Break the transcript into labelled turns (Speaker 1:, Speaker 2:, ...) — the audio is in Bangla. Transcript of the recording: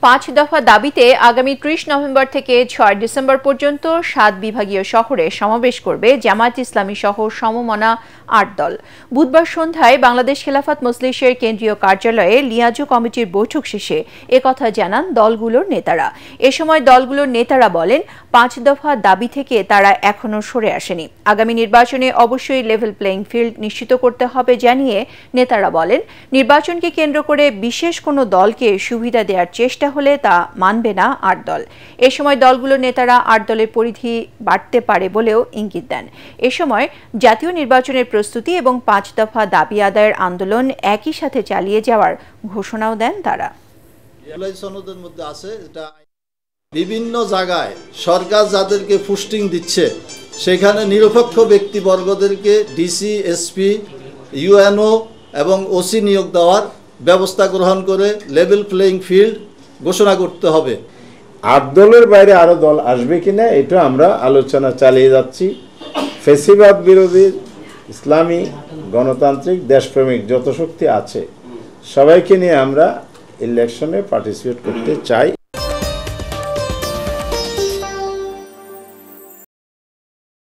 Speaker 1: 5 দফা দাবিতে আগামী 30 নভেম্বর থেকে 6 ডিসেম্বর পর্যন্ত 7 বিভাগীয় শহরে সমাবেশ করবে জামায়াত ইসলামী সহ সমমনা 8 দল। বুধবার সন্ধ্যায় বাংলাদেশ খেলাফত মজলিসের কেন্দ্রীয় কার্যালয়ে লিয়াজো কমিটির বৈঠক শেষে একথা জানান দলগুলোর নেতারা। এ সময় দলগুলোর নেতারা বলেন, 5 দফা দাবি থেকে তারা এখনো সরে আসেনি। আগামী নির্বাচনে অবশ্যই লেভেল প্লেইং ফিল্ড নিশ্চিত করতে হবে জানিয়ে নেতারা বলেন, নির্বাচনকে কেন্দ্র করে বিশেষ কোনো দলকে সুবিধা দেওয়ার চেষ্টা হলে তা মানবে না 8 দল। এ সময় দলগুলোর নেতারা 8 দলের পরিধি বাড়তে পারে বলেও ইঙ্গিত দেন। এ সময় জাতীয় নির্বাচনের প্রস্তুতি এবং 5 দফা দাবি আদায়ের আন্দোলন একই সাথে চালিয়ে যাওয়ার ঘোষণাও দেন তারা।
Speaker 2: সনদের মধ্যে আছে এটা বিভিন্ন জায়গায় সরকার যাদেরকে পোস্টিং দিচ্ছে সেখানে নিরপেক্ষ ব্যক্তিবর্গদেরকে ডিসি, এসপি, ইউএনও এবং ওসি নিয়োগ দেওয়ার ব্যবস্থা গ্রহণ করে লেভেল প্লেইং ফিল্ড ঘোষণা করতে হবে।
Speaker 3: 8 দলের বাইরে আরো দল আসবে কিনা এটা আমরা আলোচনা চালিয়ে যাচ্ছি। ফ্যাসিবাদ বিরোধী ইসলামী গণতান্ত্রিক দেশপ্রেমিক যত শক্তি আছে সবাইকে নিয়ে আমরা ইলেকশনে পার্টিসিপেট করতে চাই।